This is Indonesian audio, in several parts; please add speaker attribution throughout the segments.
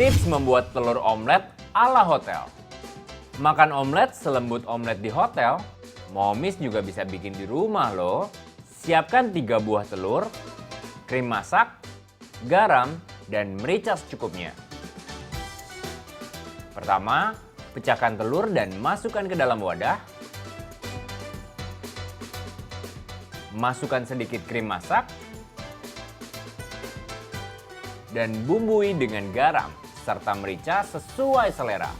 Speaker 1: Tips membuat telur omelet ala hotel. Makan omelet selembut omelet di hotel, Momis juga bisa bikin di rumah loh. Siapkan 3 buah telur, krim masak, garam, dan merica secukupnya. Pertama, pecahkan telur dan masukkan ke dalam wadah. Masukkan sedikit krim masak. Dan bumbui dengan garam serta merica sesuai selera.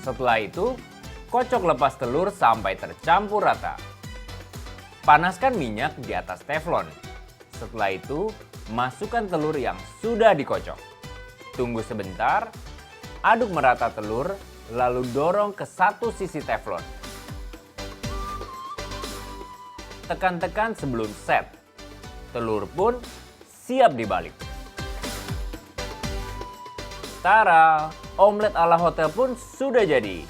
Speaker 1: Setelah itu, kocok lepas telur sampai tercampur rata. Panaskan minyak di atas teflon. Setelah itu, masukkan telur yang sudah dikocok. Tunggu sebentar, aduk merata telur, lalu dorong ke satu sisi teflon. Tekan-tekan sebelum set. Telur pun siap dibalik. Tara, omelet ala hotel pun sudah jadi.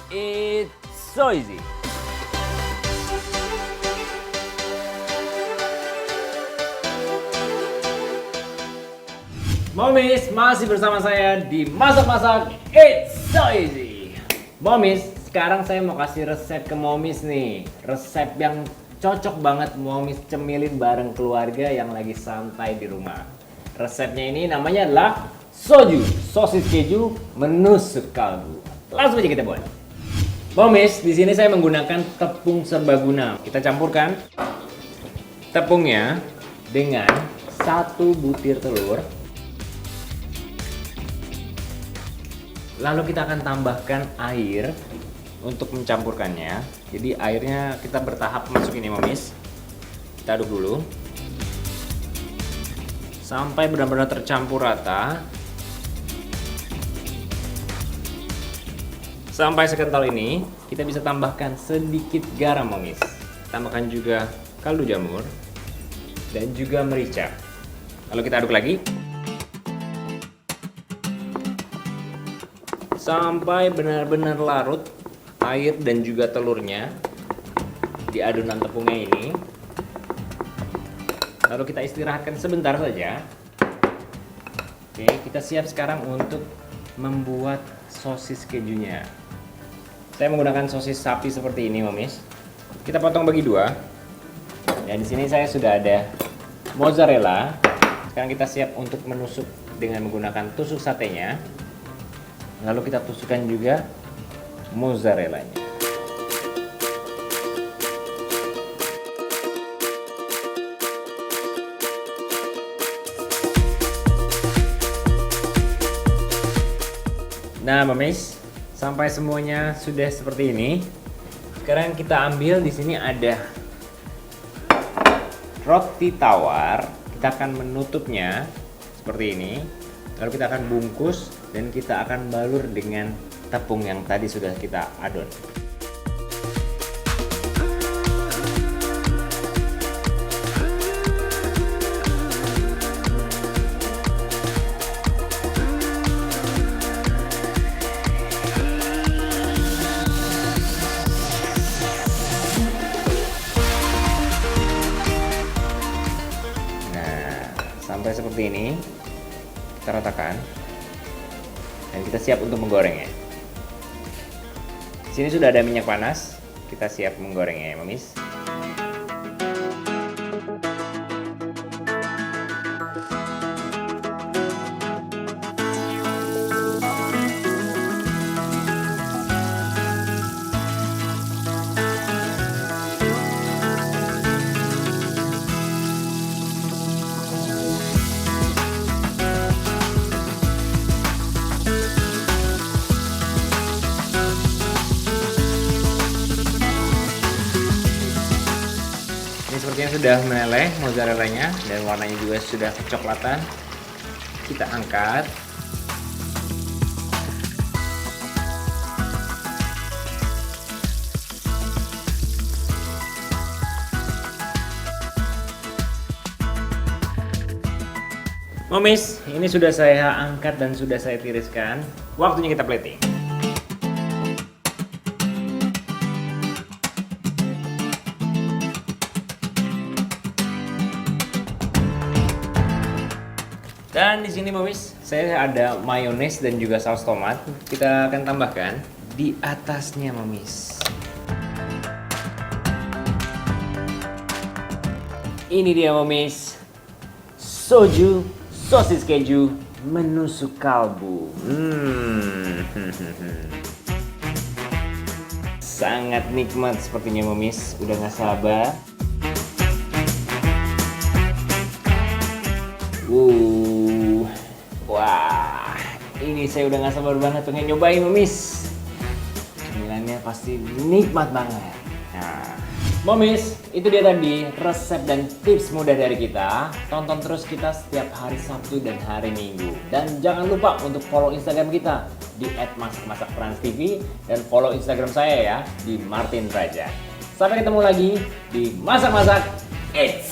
Speaker 1: It's so easy. Momis masih bersama saya di Masak-Masak It's so easy. Momis, sekarang saya mau kasih resep ke Momis nih. Resep yang cocok banget Momis cemilin bareng keluarga yang lagi santai di rumah. Resepnya ini namanya adalah soju, sosis keju menusuk kaldu. Langsung aja kita buat. Momis, di sini saya menggunakan tepung serbaguna. Kita campurkan tepungnya dengan 1 butir telur. Lalu kita akan tambahkan air untuk mencampurkannya. Jadi airnya kita bertahap masukin ya Momis. Kita aduk dulu sampai benar-benar tercampur rata. Sampai sekental ini, kita bisa tambahkan sedikit garam Momis. Tambahkan juga kaldu jamur dan juga merica. Lalu kita aduk lagi sampai benar-benar larut air dan juga telurnya di adonan tepungnya ini. Lalu kita istirahatkan sebentar saja. Oke, kita siap sekarang untuk membuat sosis kejunya. Saya menggunakan sosis sapi seperti ini, Momis. Kita potong bagi 2. Dan di sini saya sudah ada mozzarella. Sekarang kita siap untuk menusuk dengan menggunakan tusuk satenya. Lalu kita tusukkan juga mozzarellanya. Nah, Momis, sampai semuanya sudah seperti ini. Sekarang kita ambil, di sini ada roti tawar. Kita akan menutupnya seperti ini. Lalu kita akan bungkus dan kita akan balur dengan tepung yang tadi sudah kita adon. Nah, sampai seperti ini kita ratakan dan kita siap untuk menggorengnya. Di sini sudah ada minyak panas, kita siap menggorengnya ya, Momis. Sepertinya sudah meleleh mozzarellanya dan warnanya juga sudah kecoklatan. Kita angkat. Momis, ini sudah saya angkat dan sudah saya tiriskan. Waktunya kita plating. Dan di sini Momis, saya ada mayones dan juga saus tomat. Kita akan tambahkan di atasnya Momis. Ini dia Momis, soju, sosis keju, menusuk kalbu. Sangat nikmat sepertinya Momis, udah gak sabar. Wah, ini saya udah gak sabar banget pengen nyobain Momis. Cemilannya pasti nikmat banget. Nah, Momis, itu dia tadi resep dan tips mudah dari kita. Tonton terus kita setiap hari Sabtu dan hari Minggu. Dan jangan lupa untuk follow Instagram kita di @masak-masak-trans-tv dan follow Instagram saya ya di Martin Raja. Sampai ketemu lagi di Masak-Masak It's